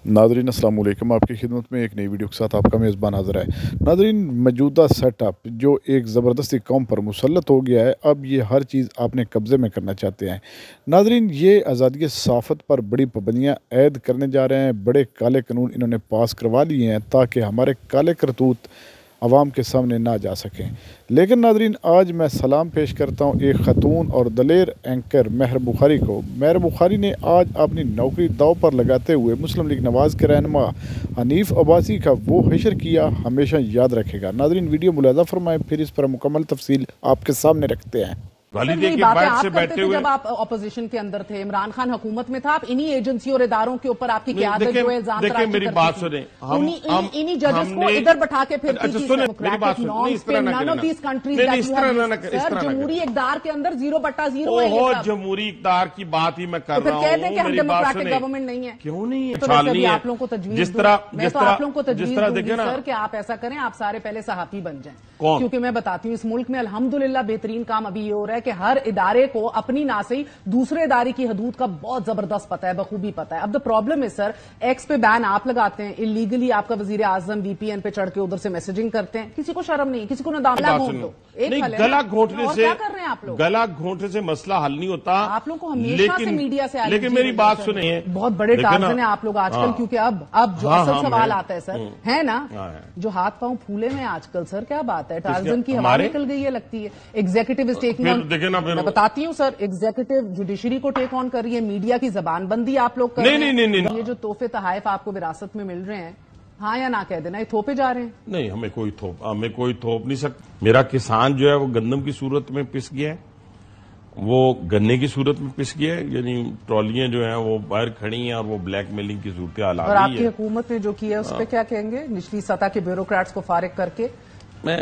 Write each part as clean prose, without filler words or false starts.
Nadreen अस्सलाम वालेकुम। आपकी खिदमत में एक नई वीडियो के साथ आपका मेज़बान हाज़िर है। नादरीन, मौजूदा सेटअप जो एक ज़बरदस्ती कौम पर मुसल्लत हो गया है, अब ये हर चीज़ आपने कब्ज़े में करना चाहते हैं। नादरीन, ये आज़ादी सहाफ़त पर बड़ी पाबंदियाँ ऐद करने जा रहे हैं। बड़े काले कानून इन्होंने पास करवा लिए हैं ताकि हमारे काले करतूत आवाम के सामने ना जा सकें। लेकिन नादरीन, आज मैं सलाम पेश करता हूँ एक ख़तून और दलेर एंकर महर बुखारी को। महर बुखारी ने आज अपनी नौकरी दाव पर लगाते हुए मुस्लिम लीग नवाज़ के रहनुमा हनीफ अब्बासी का वो हशर किया, हमेशा याद रखेगा। नादरीन, वीडियो मुलाज़ा फरमाएं, फिर इस पर मुकम्मल तफसील आपके सामने रखते हैं। यही बातें आप करते थे जब आप अपोजिशन के अंदर थे, इमरान खान हुकूमत में था, आप इन्हीं एजेंसियों और इदारों के ऊपर आपकी क़यादत जो है इल्जाम देखिए मेरी बात सुने, इन्हीं जजेस को इधर बैठा के फिर जमहूरी इक़्तिदार के अंदर 0/0 जमहूरी इक़्तिदार की बात ही मैं कर रहा हूँ। कहते हैं कि हम डेमोक्रेटिक गवर्नमेंट नहीं है, क्यों नहीं है? तो आप लोगों को तजवीज़ जिस तरह देखिए ना सर कि आप ऐसा करें, आप सारे पहले सहाफ़ी बन जाएं, क्योंकि मैं बताती हूँ इस मुल्क में अल्हम्दुलिल्लाह बेहतरीन काम अभी ये हो रहा है कि हर इदारे को अपनी ना सही दूसरे इदारे की हदूद का बहुत जबरदस्त पता है, बखूबी पता है। अब द प्रॉब्लम है सर, एक्स पे बैन आप लगाते हैं, इलीगली आपका वजीर आजम वीपीएन पे चढ़ के उधर से मैसेजिंग करते हैं, किसी को शर्म नहीं, किसी को ना दामला घोंट दो। गला घोंटने से क्या कर रहे हैं आप लोग? गला घोंटने से मसला हल नहीं होता। आप लोग को हमेशा से मीडिया से, लेकिन मेरी बात सुनिए, बहुत बड़े टार्जन है आप लोग आजकल, क्योंकि अब जो असल सवाल आता है सर, है ना, जो हाथ पांव फूले में आजकल सर, क्या बात है, टार्जन की हवा निकल गई है लगती है। एग्जीक्यूटिव इज टेकिंग ऑन, मैं बताती हूँ सर, एग्जीक्यूटिव जुडिशरी को टेक ऑन कर रही है, मीडिया की जबानबंदी आप लोग कर रहे हैं। नहीं, ये जो तोहफे तहाइफ आपको विरासत में मिल रहे हैं, हाँ या ना कह देना, ये थोपे जा रहे हैं। नहीं, हमें कोई थोप नहीं सकता। मेरा किसान जो है वो गंदम की सूरत में पिस गया है, वो गन्ने की सूरत में पिस गया है, यानी ट्रॉलियां जो हैं वो बाहर खड़ी हैं और वो ब्लैक मेलिंग की सूरत हाल आ रही है। और आपकी हुकूमत ने जो किया है उस पर क्या कहेंगे, निचली सतह के ब्यूरोक्रेट्स को फारिग करके? मैं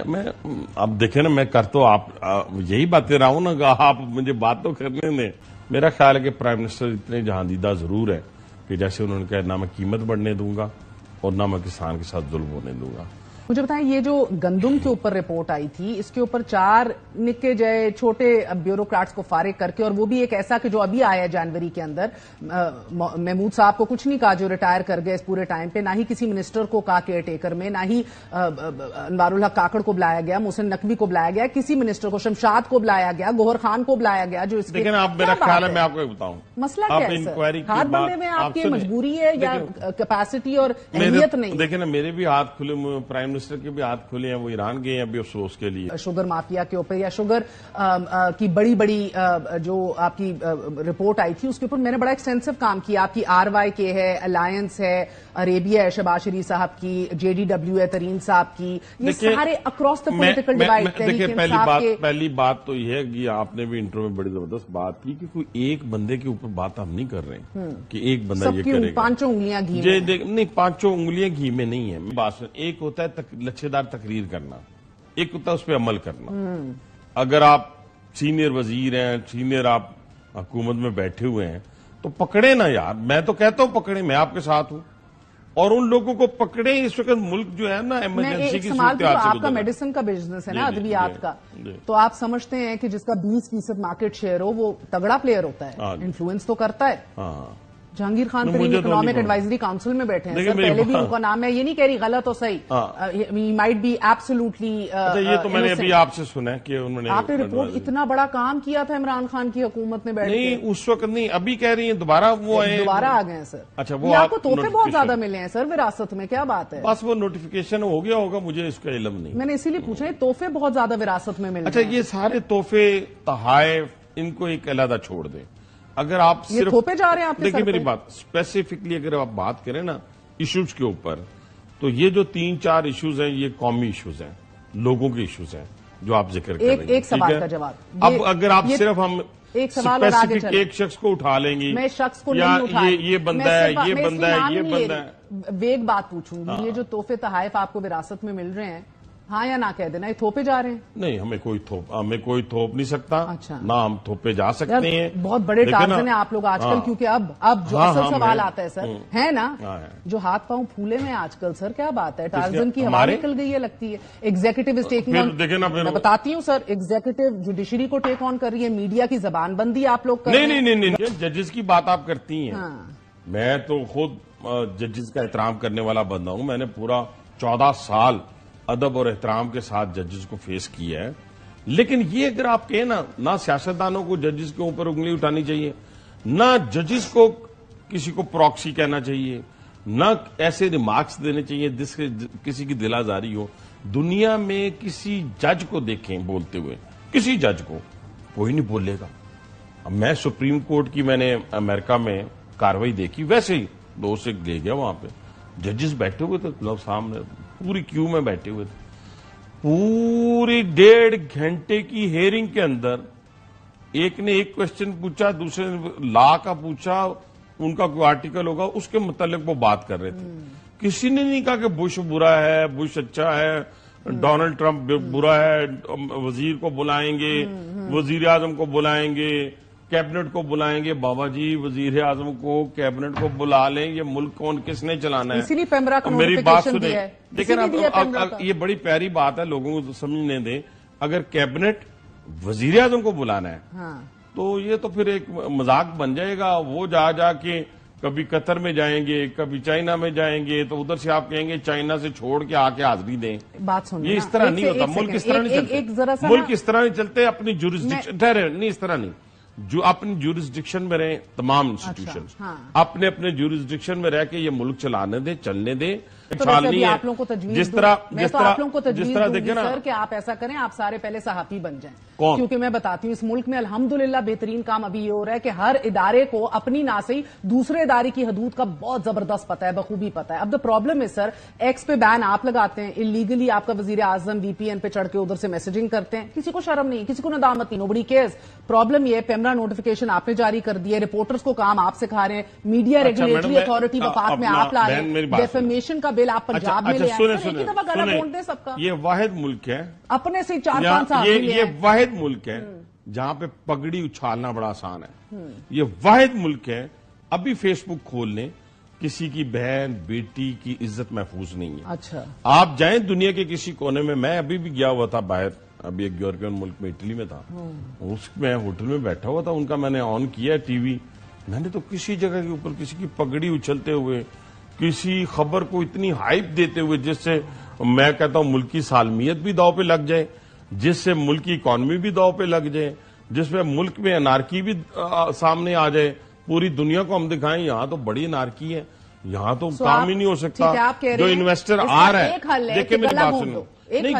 अब देखे ना, मैं कर तो आप यही बातें रहा हूं ना, आप मुझे बात तो करने दें। मेरा ख्याल है कि प्राइम मिनिस्टर इतने जहांदीदा जरूर है कि जैसे उन्होंने कहा, ना मैं कीमत बढ़ने दूंगा और ना मैं किसान के साथ जुल्म होने दूंगा। मुझे बताएं, ये जो गंदुम के ऊपर रिपोर्ट आई थी, इसके ऊपर 4 निक्के जय छोटे ब्यूरोक्रेट्स को फारिग करके, और वो भी एक ऐसा कि जो अभी आया है जनवरी के अंदर, महमूद साहब को कुछ नहीं कहा जो रिटायर कर गए इस पूरे टाइम पे, ना ही किसी मिनिस्टर को कहा केयर टेकर में, ना ही अनवारुल हक काकड़ को बुलाया गया, मोहसिन नकवी को बुलाया गया, किसी मिनिस्टर को, शमशाद को बुलाया गया, गोहर खान को बुलाया गया, जो इसके लेकिन आप मेरा ख्याल है, मैं आपको बताऊं मसला क्या है सर, हाथ बंधे में आपकी मजबूरी है या कैपेसिटी और अहमियत नहीं? देखिए ना, मेरे भी हाथ खुले, प्राइम मिनिस्टर के भी हाथ खुले हैं, वो ईरान गए हैं अभी अफसोस के लिए। शुगर माफिया के ऊपर या शुगर की बड़ी जो आपकी रिपोर्ट आई थी उसके ऊपर मैंने बड़ा एक्सटेंसिव काम किया। आपकी RYK है, अलायंस है, अरेबिया है शहबाज शरीफ साहब की, JDW है तरीन साहब की, ये सारे अक्रॉस द पॉलिटिकल डिवाइड। देखिए पहली बात तो यह है कि आपने भी इंटरव्यू में बड़ी जबरदस्त बात की कि कोई एक बंदे के ऊपर बात हम नहीं कर रहे कि एक बंदा ये करेगा, 5 उंगलियां घी में। नहीं, 5 उंगलियां घी में नहीं है। बात एक होता है लच्छेदार तकरीर करना, एक होता है उस पर अमल करना। अगर आप सीनियर वजीर हैं, सीनियर आप हुकूमत में बैठे हुए हैं, तो पकड़े ना यार, मैं तो कहता हूं पकड़े, मैं आपके साथ हूं, और उन लोगों को पकड़े। इस वक्त मुल्क जो है ना इमरजेंसी की सूरत हाल से आपका मेडिसिन का बिजनेस है ना, अद्वियात का, तो आप समझते हैं कि जिसका 20% मार्केट शेयर हो वो तगड़ा प्लेयर होता है, इन्फ्लुएंस तो करता है। Jahangir Khan Tareen economic advisory council में बैठे हैं सर, पहले भी उनका नाम है, ये नहीं कह रही गलत हो सही, ही माइट बी एब्सोल्युटली। ये तो मैंने अभी आपसे सुना है कि उन्होंने, आपने रिपोर्ट इतना बड़ा काम किया था इमरान खान की हुकूमत में बैठ के। नहीं, उस वक्त नहीं, अभी कह रही है दोबारा वो आए, दोबारा आ गए हैं सर। अच्छा, वो आपको तोहफे बहुत ज्यादा मिले हैं सर विरासत में, क्या बात है? बस वो नोटिफिकेशन हो गया होगा, मुझे इसका इल्म नहीं। मैंने इसीलिए पूछा, तोहफे बहुत ज्यादा विरासत में मिले। अच्छा, ये सारे तोहफे तहाइफ इनको एक अलहदा छोड़ दें। अगर आप सिर्फ थोपे जा रहे हैं आपके, देखिए मेरी बात स्पेसिफिकली अगर आप बात करें ना इश्यूज के ऊपर, तो ये जो 3-4 इश्यूज हैं ये कौमी इश्यूज हैं, लोगों के इश्यूज हैं जो आप जिक्र कर रहे हैं। एक सवाल का जवाब, अब अगर आप सिर्फ हम एक सवाल और आगे चलें, एक शख्स को उठा लेंगी, मैं शख्स को नहीं उठा, ये बंदा है, ये बंदा है, ये बंदा है, वेग बात पूछूंगी। ये जो तोहफे तहाइफ आपको विरासत में मिल रहे हैं, हाँ या ना कह देना, ये थोपे जा रहे हैं? नहीं, हमें कोई थोप नहीं सकता। अच्छा, ना हम थोपे जा सकते हैं। बहुत बड़े टार्जन है आप लोग आजकल, क्योंकि अब जो असल सवाल आता है सर, है ना, जो हाथ पांव फूले में आजकल सर, क्या बात है, टार्जन की हवा निकल गई है लगती है। एग्जीक्यूटिव इज टेकिंग ऑन, मैं बताती हूँ सर, एग्जीक्यूटिव जुडिशरी को टेक ऑन कर रही है, मीडिया की जबानबंदी आप लोग कर रहे हैं। नहीं, जजेस की बात आप करती हैं, मैं तो खुद जजेस का एहतराम करने वाला बंदा हूं। मैंने पूरा 14 साल अदब और एहतराम के साथ जजेस को फेस किया है। लेकिन ये अगर आप कहें ना सियासतदानों को जजेस के ऊपर उंगली उठानी चाहिए, ना जजेस को किसी को प्रॉक्सी कहना चाहिए, ना ऐसे रिमार्क्स देने चाहिए जिससे किसी की दिलाजारी हो। दुनिया में किसी जज को देखें बोलते हुए, किसी जज को कोई नहीं बोलेगा। अब मैं सुप्रीम कोर्ट की मैंने अमेरिका में कार्रवाई देखी, वैसे ही दोस्त से ले गया, वहां पे जजेस बैठे हुए थे, लोग सामने पूरी क्यू में बैठे हुए थे। पूरी 1.5 घंटे की हेयरिंग के अंदर एक ने एक क्वेश्चन पूछा, दूसरे ने लॉ का पूछा, उनका कोई आर्टिकल होगा उसके मुतालिक वो बात कर रहे थे। किसी ने नहीं कहा कि बुश बुरा है, बुश अच्छा है, डोनाल्ड ट्रंप बुरा है, वजीर को बुलाएंगे, वजीर आजम को बुलाएंगे, कैबिनेट को बुलाएंगे। बाबा जी, वजीर आजम को कैबिनेट को बुला लें, ये मुल्क कौन किसने चलाना है? इसीलिए पेमरा को मेरी बात सुने, देखिए अब ये बड़ी प्यारी बात है, लोगों को समझने दें। अगर कैबिनेट वजीर आजम को बुलाना है, हाँ। तो ये तो फिर एक मजाक बन जाएगा। वो जाके कभी कतर में जाएंगे, कभी चाइना में जाएंगे, तो उधर से आप कहेंगे चाइना से छोड़ के आके हाजिरी दें। बात सुनिए, ये इस तरह नहीं होता। मुल्क इस तरह नहीं चलते, मुल्क इस तरह नहीं चलते। अपनी जुरिस्डिक्शन ठहरे नहीं, इस तरह नहीं, जो अपनी जुरिस्डिक्शन में रहे तमाम इंस्टीट्यूशन, हाँ। अपने अपने जुरिस्डिक्शन में रह के ये मुल्क चलाने दे, चलने दे। तो नहीं है। आप लोगों को तजवीज जिस तरह देखिए ना सर कि आप ऐसा करें, आप सारे पहले सहाफी बन जाएं। क्योंकि मैं बताती हूँ, इस मुल्क में अल्हम्दुलिल्लाह बेहतरीन काम अभी ये हो रहा है कि हर इदारे को अपनी ना सही दूसरे इदारे की हदूद का बहुत जबरदस्त पता है, बखूबी पता है। अब द प्रॉब्लम है सर, एक्स पे बैन आप लगाते हैं, इलीगली आपका वजीर आजम VPN पे चढ़ के उधर से मैसेजिंग करते हैं, किसी को शर्म नहीं, किसी को नदामत नहीं, नोबडी केयर्स। प्रॉब्लम ये पेमरा नोटिफिकेशन आपने जारी कर दिया, रिपोर्टर्स को काम आप सिखा रहे हैं, मीडिया रेगुलेटरी अथॉरिटी वफाक में आप ला रहे हैं, डेफेमेशन का बिल आप पंजाब में ले आए, एक ही दफा गला घोंट दें सबका। ये वाहिद मुल्क है अपने से 4-5 साल ये वाहिद मुल्क है जहां पे पगड़ी उछालना बड़ा आसान है। ये वाहिद मुल्क है, अभी फेसबुक खोल लें, किसी की बहन बेटी की इज्जत महफूज नहीं है। अच्छा, आप जाएं दुनिया के किसी कोने में, मैं अभी भी गया हुआ था बाहर, अभी एक यूरोपियन मुल्क में, इटली में था, उसमें होटल में बैठा हुआ था, उनका मैंने ऑन किया टीवी, मैंने तो किसी जगह के ऊपर किसी की पगड़ी उछलते हुए, किसी खबर को इतनी हाइप देते हुए जिससे मैं कहता हूं मुल्क की सालमियत भी दांव पे लग जाए, जिससे मुल्क की इकॉनमी भी दांव पे लग जाए, जिसमें मुल्क में अनारकी भी सामने आ जाए, पूरी दुनिया को हम दिखाएं यहां तो बड़ी अनारकी है, यहां तो काम ही नहीं हो सकता। जो इन्वेस्टर आ रहा है, देखिए मेरी बात सुनो, नहीं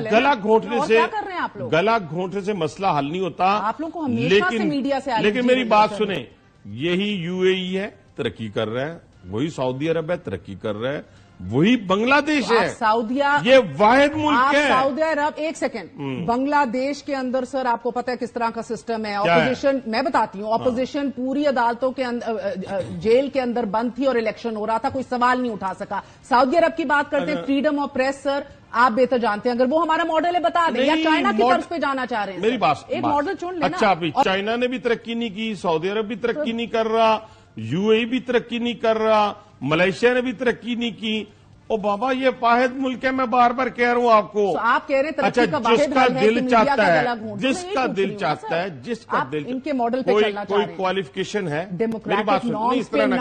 गला घोंटने से मसला हल नहीं होता। आप लोग को हमेशा से मीडिया से लेकिन मेरी बात सुने, यही UAE है तरक्की कर रहा है, वही सऊदी अरब है तरक्की कर रहा है, वही बांग्लादेश है, सऊदिया, ये वाहिद मुल्क है। सऊदी अरब, एक सेकंड, बांग्लादेश के अंदर सर आपको पता है किस तरह का सिस्टम है, ऑपोजिशन, मैं बताती हूँ, ऑपोजिशन पूरी अदालतों के अंदर, जेल के अंदर बंद थी और इलेक्शन हो रहा था, कोई सवाल नहीं उठा सका। सऊदी अरब की बात करते हैं, फ्रीडम ऑफ प्रेस सर आप बेहतर जानते हैं, अगर वो हमारा मॉडल है बता दें, या चाइना की तर्ज पे जाना चाह रहे हैं? मेरी बात, एक मॉडल चुन लेना। अच्छा, अभी चाइना ने भी तरक्की नहीं की, सऊदी अरब भी तरक्की नहीं कर रहा, UAE भी तरक्की नहीं कर रहा, मलेशिया ने भी तरक्की नहीं की। ओ बाबा, ये वाहिद मुल्क है, मैं बार बार कह रहा हूं आपको। आप कह रहे हैं अच्छा, जिसका दिल चाहता है, जिसका दिल चाहता है, जिसका दिल, इनके मॉडल पे चलना चाह रहे हैं, कोई क्वालिफिकेशन है, मेरी बात सुनो, इस तरह ना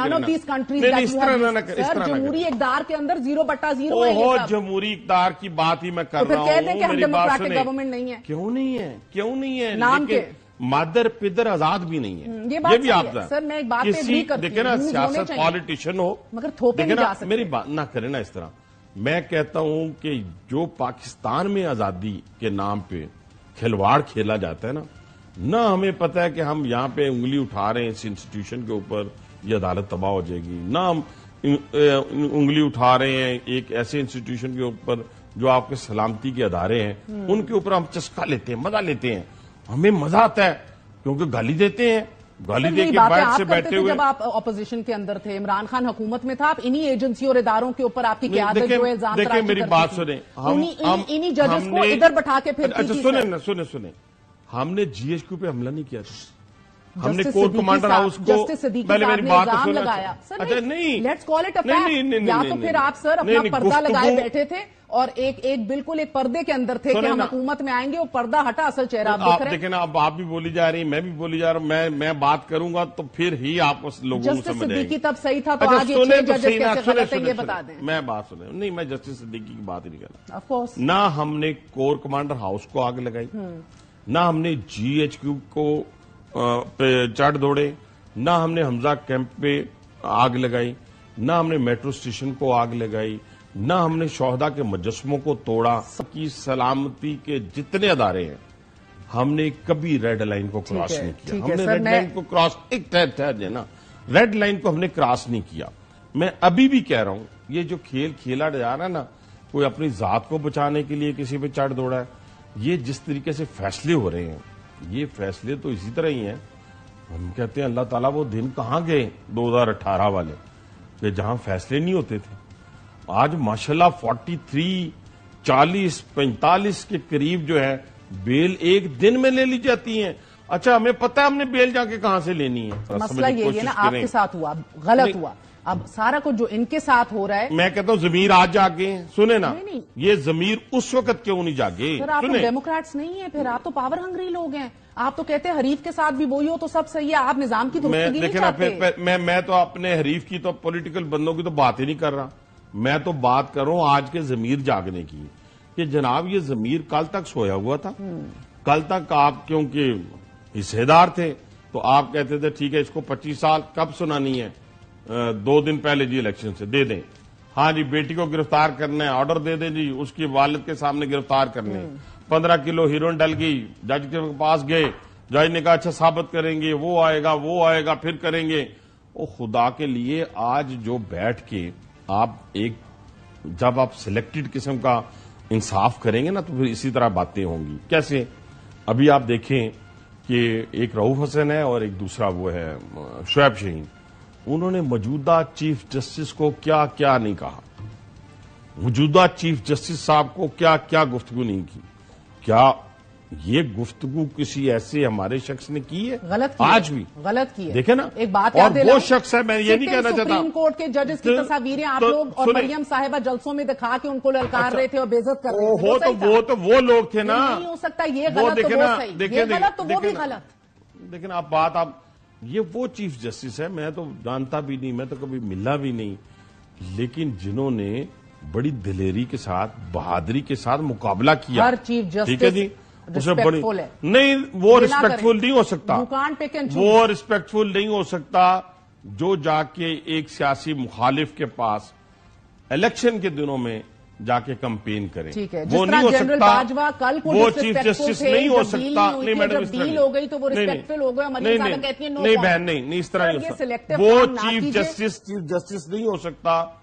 करना, जमहूरी इक़्तिदार के अंदर 0/0 ओहो, जमहूरी इक़्तिदार की बात ही मैं कर रहा हूं। मेरी बात सुने, गवर्नमेंट नहीं है, क्यों नहीं है, क्यों नहीं है, नाम के मादर पिदर आजाद भी नहीं है, ये भी आप सर, मैं एक बात पे भी करती हूं, देखे ना, सियासत पॉलिटिशियन हो मगर थोपे नहीं जा सकते। मेरी बात ना करें ना इस तरह। मैं कहता हूं कि जो पाकिस्तान में आजादी के नाम पे खिलवाड़ खेला जाता है ना हमें पता है कि हम यहां पे उंगली उठा रहे हैं इस इंस्टीट्यूशन के ऊपर, ये अदालत तबाह हो जाएगी, ना हम उंगली उठा रहे हैं एक ऐसे इंस्टीट्यूशन के ऊपर जो आपके सलामती के अदारे हैं, उनके ऊपर हम चस्का लेते हैं, मजा लेते हैं, हमें मजा आता है क्योंकि गाली देते हैं, गाली दे के बाहर से बैठे हुए। जब आप ऑपोजिशन के अंदर थे, इमरान खान हुकूमत में था, आप इन्हीं एजेंसी और इदारों के ऊपर आपकी क़यादत जो है, देखिए मेरी बात सुने, इन्हीं जजेस को इधर बैठा के फिर, अच्छा सुने, हमने GHQ पे हमला नहीं किया था, हमने कोर कमांडर हाउस को पहले मेरी बात तो सुनो। अच्छा नहीं, let's call it a fact. या तो फिर आप सर अपना पर्दा लगाए बैठे थे और एक बिल्कुल एक पर्दे के अंदर थे कि हम हुकूमत में आएंगे, वो पर्दा हटा, असल चेहरा आप देख रहे हैं। देखें ना, अब आप भी बोली जा रही, मैं भी बोली जा रहा हूँ, मैं बात करूंगा तो फिर ही आपको लोगों को समझ आएगी। सिद्दीकी तब सही था तो आज ये 6 जजेस कैसे गलत है ये बता दें। मैं बात सुने, नहीं मैं जस्टिस सिद्दीकी की बात ही नहीं कर रहा। ऑफ कोर्स ना हमने कोर कमांडर हाउस को आग लगाई, ना हमने GHQ को पे चढ़ दौड़े, ना हमने हमजा कैंप पे आग लगाई, ना हमने मेट्रो स्टेशन को आग लगाई, ना हमने शोहदा के मुजस्समों को तोड़ा। सबकी सलामती के जितने अदारे हैं हमने कभी रेड लाइन को क्रॉस नहीं किया। हमने रेड लाइन को क्रॉस, एक ठहर ना, रेड लाइन को हमने क्रॉस नहीं किया। मैं अभी भी कह रहा हूं, ये जो खेल खेला जा रहा है ना, कोई अपनी जात को बचाने के लिए किसी पे चढ़ दौड़ा है, ये जिस तरीके से फैसले हो रहे हैं, ये फैसले तो इसी तरह ही हैं। हम कहते हैं अल्लाह ताला वो दिन कहां गए 2018 वाले कि जहां फैसले नहीं होते थे। आज माशाल्लाह 43, 40, 45 के करीब जो है बेल एक दिन में ले ली जाती है। अच्छा, हमें पता है हमने बेल जाके कहां से लेनी है। मसला ये है ना, आपके साथ हुआ, गलत हुआ, अब सारा कुछ जो इनके साथ हो रहा है। मैं कहता हूं जमीर आज जागे, सुने ना, नहीं। ये जमीर उस वक्त क्यों नहीं जागे? सर आप तो डेमोक्रेट्स नहीं है, फिर आप तो पावर हंग्री लोग हैं। आप तो कहते हैं हरीफ के साथ भी वही हो तो सब सही है, आप निजाम की दुरुस्ती नहीं चाहते। मैं तो अपने हरीफ की तो पॉलिटिकल बंदों की तो बात ही नहीं कर रहा। मैं तो बात कर रहा हूं आज के जमीर जागने की कि जनाब ये जमीर कल तक सोया हुआ था। कल तक आप क्योंकि हिस्सेदार थे तो आप कहते थे ठीक है इसको 25 साल कब सुनानी है, 2 दिन पहले जी इलेक्शन से दे दें। हाँ जी, बेटी को गिरफ्तार करना है, ऑर्डर दे दें जी, उसकी वालिद के सामने गिरफ्तार करने। 15 किलो हीरोइन डल गई, जज के पास गए, जज ने कहा अच्छा साबित करेंगे, वो आएगा फिर करेंगे। ओ खुदा के लिए आज जो बैठ के आप जब आप सिलेक्टेड किस्म का इंसाफ करेंगे ना तो फिर इसी तरह बातें होंगी। कैसे? अभी आप देखें कि एक रऊफ हसन है और एक दूसरा वो है शुएब शाहीन, उन्होंने मौजूदा चीफ जस्टिस को क्या क्या नहीं कहा, मौजूदा चीफ जस्टिस साहब को क्या क्या गुफ्तगू नहीं की। क्या ये गुफ्तगू किसी ऐसे हमारे शख्स ने की है? गलत की आज भी गलत की है। देखे ना, एक बात और वो शख्स है, मैं ये नहीं कहना चाहता। सुप्रीम कोर्ट के जजेस की तस्वीरें आप लोग और मरियम साहिबा जलसों में दिखा के उनको ललकार रहे थे और बेइज्जत कर रहे थे। तो वो लोग थे ना। नहीं हो सकता ये गलत तो वो सही, ये गलत तो वो भी गलत। लेकिन आप ये वो चीफ जस्टिस है, मैं तो जानता भी नहीं, मैं तो कभी मिला भी नहीं, लेकिन जिन्होंने बड़ी दिलेरी के साथ, बहादुरी के साथ मुकाबला किया। हर चीफ जस्टिस ठीक है जी, उसे बड़ी नहीं, वो रिस्पेक्टफुल नहीं हो सकता, वो रिस्पेक्टफुल नहीं हो सकता जो जाके एक सियासी मुखालिफ के पास इलेक्शन के दिनों में जाके कंपेन करें। ठीक है, वो नहीं हो सकता, कल वो चीफ जस्टिस नहीं हो सकता। नहीं मैडम, डील हो गई तो वो रिस्पेक्टफुल हो गया। नहीं बहन, नहीं इस तरह नहीं हो सकता। वो चीफ जस्टिस नहीं हो सकता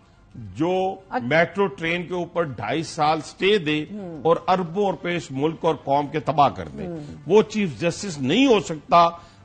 जो मेट्रो ट्रेन के ऊपर 2.5 साल स्टे दे और अरबों रुपए इस मुल्क और कौम के तबाह कर दे। वो चीफ जस्टिस नहीं हो सकता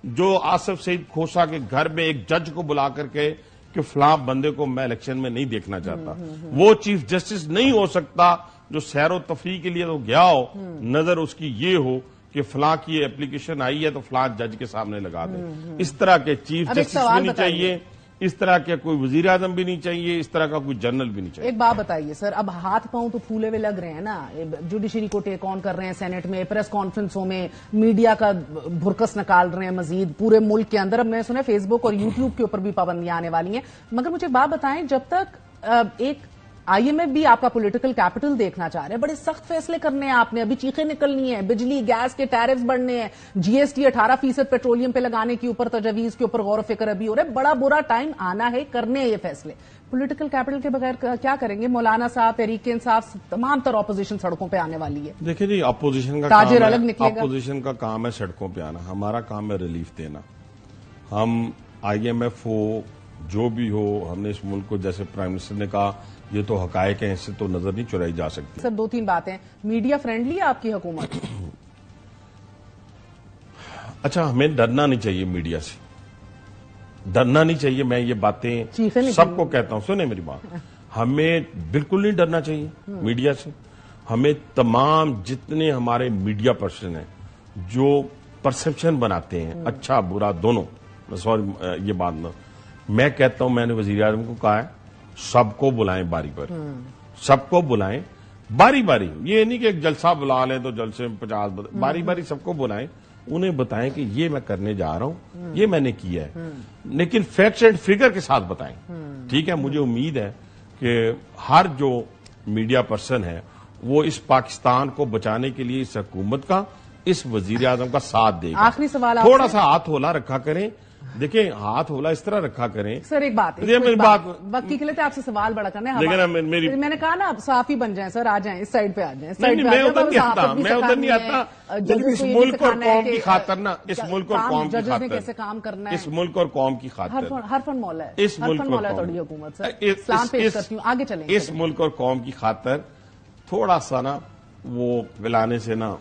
जो आसिफ सईद खोसा के घर में एक जज को बुला करके कि फलां बंदे को मैं इलेक्शन में नहीं देखना चाहता। वो चीफ जस्टिस नहीं हो सकता जो सैरो तफरीह के लिए तो गया हो, नजर उसकी ये हो कि फलां की एप्लीकेशन आई है तो फलां जज के सामने लगा दे। इस तरह के चीफ जस्टिस भी नहीं चाहिए, इस तरह के कोई वजीर आजम भी नहीं चाहिए, इस तरह का कोई जनरल भी नहीं चाहिए। एक बात बताइए सर, अब हाथ पांव तो फूले हुए लग रहे हैं ना, जुडिशरी को टेक ऑन कर रहे हैं सेनेट में, प्रेस कॉन्फ्रेंसों में मीडिया का भुरकस निकाल रहे हैं मजीद पूरे मुल्क के अंदर। अब मैं सुना फेसबुक और यूट्यूब के ऊपर भी पाबंदियां आने वाली हैं, मगर मुझे बात बताएं, जब तक एक IMF भी आपका पॉलिटिकल कैपिटल देखना चाह रहे हैं, बड़े सख्त फैसले करने हैं आपने, अभी चीखें निकलनी है, बिजली गैस के टैरिफ्स बढ़ने हैं, GST 18% पेट्रोलियम पे लगाने के ऊपर तजवीज के ऊपर गौर फिक्र अभी हो रहा है, बड़ा बुरा टाइम आना है, करने हैं ये फैसले। पॉलिटिकल कैपिटल के बगैर क्या करेंगे? मौलाना साहब, तहरीक इंसाफ, तमाम तरह अपोजिशन सड़कों पे आने वाली है। देखिए जी, अपोजिशन का काम है सड़कों पे आना, हमारा काम है रिलीफ देना। हम IMF हो जो भी हो, हमने इस मुल्क को, जैसे प्राइम मिनिस्टर ने कहा, ये तो हकायक है, इससे तो नजर नहीं चुराई जा सकती। सर 2-3 बातें, मीडिया फ्रेंडली है आपकी हुकूमत? अच्छा, हमें डरना नहीं चाहिए मीडिया से, डरना नहीं चाहिए। मैं ये बातें सबको कहता हूं, सुने मेरी बात, हमें बिल्कुल नहीं डरना चाहिए मीडिया से। हमें तमाम जितने हमारे मीडिया पर्सन हैं जो परसेप्शन बनाते हैं, अच्छा बुरा दोनों। सॉरी ये बात ना, मैं कहता हूं, मैंने वजीर आजम को कहा है सबको बुलाएं बारी बारी, सबको बुलाएं बारी बारी। ये नहीं कि एक जलसा बुला लें तो जलसे में 50 बारी बारी सबको बुलाएं, उन्हें बताएं कि ये मैं करने जा रहा हूं, ये मैंने किया है, लेकिन फैक्ट्स एंड फिगर के साथ बताएं। ठीक है, मुझे उम्मीद है कि हर जो मीडिया पर्सन है वो इस पाकिस्तान को बचाने के लिए इस हुकूमत का, इस वजीर आजम का साथ देगा। आखिरी सवाल, थोड़ा सा हाथ होला रखा करें। देखिए, हाथ होला इस तरह रखा करें। सर एक बात, मेरी बात वक्त के लिए तो आपसे सवाल बड़ा करना है। लेकिन मैंने कहा ना, आप साफ ही बन जाएं सर, आ जाएं इस साइड पे, आ जाएं इस नहीं, साइड पे। मैं उधर नहीं आता, मैं उधर नहीं आता। जब इस मुल्क और कौम की खातर ना, इस मुल्क और कौम की खातर कैसे काम करना है, इस मुल्क और कौम की खातर हर फन मौला है, इस मुल्क और थोड़ी हुकूमत सर, इस्लाम पेश करती हूँ, आगे चलेंगे। इस मुल्क और कौम की खातर थोड़ा सा ना वो पिलाने से ना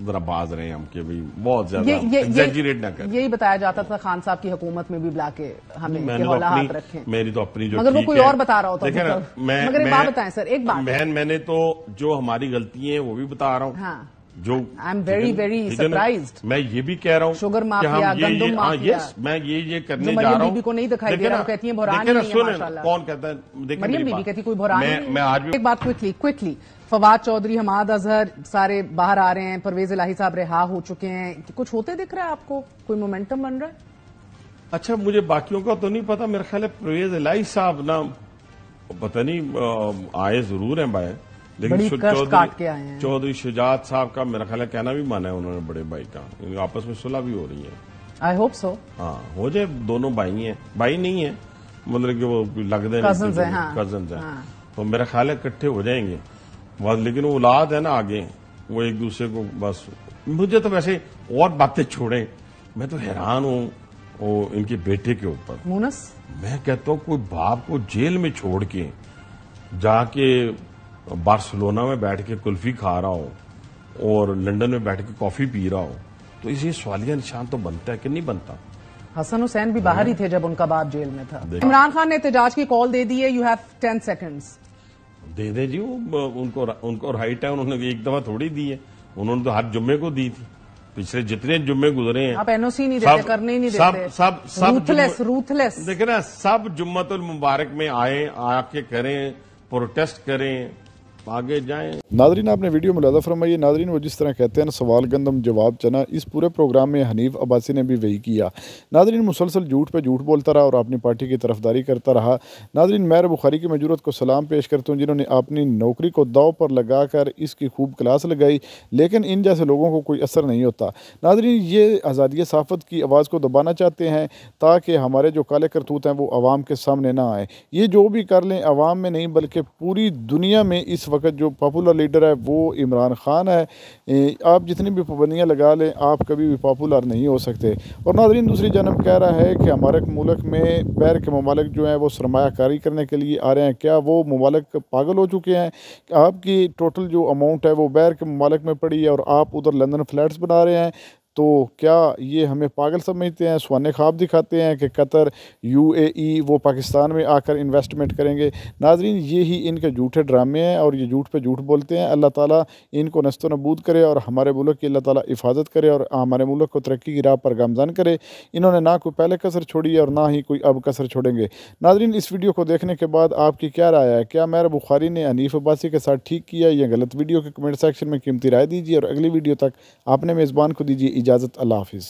जरा बाज रहे हैं हम, कि भाई बहुत ज्यादा एग्जैजरेट ना करें। यही बताया जाता था खान साहब की हुकूमत में भी बुला के हमें हाथ रखें। मेरी तो अपनी जो, मगर वो कोई और बता रहा होता है। मगर एक बात बताएं सर, एक बात, मैंने तो जो हमारी गलती है वो भी बता रहा हूँ। हाँ, जो I am very very surprised. मैं ये भी कह रहा हूँ, शुगर माफिया, गंदम माफिया, मैं ये करने जा रहा हूँ। को नहीं दिखाई दे रहा, कहती है बुरहान नहीं है माशाल्लाह। कौन कहता है? मरियम बीबी कहती कोई बुरहान नहीं। मैं आज भी एक बात क्विकली, फवाद चौधरी, हमाद अजहर सारे बाहर आ रहे हैं, परवेज इलाही साहब रिहा हो चुके हैं, कुछ होते दिख रहा है आपको? कोई मोमेंटम बन रहा है? अच्छा, मुझे बाकियों का तो नहीं पता, मेरा ख्याल है परवेज इलाही साहब ना पता नहीं आए जरूर हैं बाहर, लेकिन चौधरी शुजात साहब का मेरा ख्याल है कहना भी माना है उन्होंने बड़े भाई का, आपस में सुलह भी हो रही है। I hope so. हाँ, हो जाए, दोनों भाई हैं, भाई नहीं है मतलब कि वो लगते हैं, कजन्स हैं। हाँ, कजन्स हैं। तो मेरा ख्याल है इकट्ठे हो जाएंगे बस, लेकिन वो औलाद है ना आगे, वो एक दूसरे को बस। मुझे तो वैसे और बातें छोड़े, मैं तो हैरान हूँ वो इनके बेटे के ऊपर। मुनस, मैं कहता हूँ कोई बाप को जेल में छोड़ के जाके बार्सिलोना में बैठ के कुल्फी खा रहा हो और लंदन में बैठ के कॉफी पी रहा हो, तो इसे सवालिया निशान तो बनता है कि नहीं बनता? हसन हुसैन भी बाहर ही थे जब उनका बाप जेल में था। इमरान खान ने एहतजाज की कॉल दे दी है, यू हैव 10 सेकंड्स। दे दे जी, उनको राइट है, उन्होंने एक दफा थोड़ी दी है, उन्होंने तो हर जुम्मे को दी थी, पिछले जितने जुम्मे गुजरे हैं। आप एनओसी नहीं देते, करने ही नहीं देते, सब रूथलेस। देखिए ना, सब जुम्मतुल मुबारक में आए, आके करें, प्रोटेस्ट करें, आगे जाएं। नादरीन, आपने वीडियो मुलाज़ा फरमाइए। नादरीन, वो जिस तरह कहते हैं ना, सवाल गंदम जवाब चना, इस पूरे प्रोग्राम में हनीफ अब्बासी ने भी वही किया। नादरीन, मुसलसल झूठ पे झूठ बोलता रहा और अपनी पार्टी की तरफदारी करता रहा। नादरीन, मेहर बुखारी की मजूरत को सलाम पेश करता हूँ, जिन्होंने अपनी नौकरी को दाव पर लगा कर इसकी खूब क्लास लगाई, लेकिन इन जैसे लोगों को कोई असर नहीं होता। नादरीन, ये आज़ादी सहाफ़त की आवाज़ को दबाना चाहते हैं ताकि हमारे जो काले करतूत हैं वो आवाम के सामने ना आए। ये जो भी कर लें, आवाम में नहीं बल्कि पूरी दुनिया में इस वक्त जो पॉपुलर लीडर है वो इमरान खान है। आप जितनी भी पाबंदियाँ लगा लें, आप कभी भी पॉपुलर नहीं हो सकते। और नादरीन, दूसरी जानब कह रहा है कि हमारे मुल्क में बैर के ममालिक जो हैं वो सरमायाकारी करने के लिए आ रहे हैं। क्या वो ममालिक पागल हो चुके हैं? आपकी टोटल जो अमाउंट है वो बैर के ममालिक में पड़ी है और आप उधर लंदन फ्लैट्स बना रहे हैं, तो क्या ये हमें पागल समझते हैं? सुहाने ख्वाब दिखाते हैं कि कतर, UAE वो पाकिस्तान में आकर इन्वेस्टमेंट करेंगे। नाजरीन, ये ही इनके झूठे ड्रामे हैं और ये झूठ पे झूठ बोलते हैं। अल्लाह ताला इनको नस्तो नबूद करे और हमारे मुल्क की अल्लाह ताला हिफाजत करे और हमारे मुल्क को तरक्की की राह पर गामज़न करे। इन्होंने ना कोई पहले कसर छोड़ी है और ना ही कोई अब कसर छोड़ेंगे। नाजरीन, इस वीडियो को देखने के बाद आपकी क्या राय है? क्या मेहर बुखारी ने हनीफ अब्बासी के साथ ठीक किया या गलत? वीडियो के कमेंट सेक्शन में कीमती राय दीजिए और अगली वीडियो तक आपने मेज़बान को दीजिए इजाज़त। अल्लाह हाफिज़।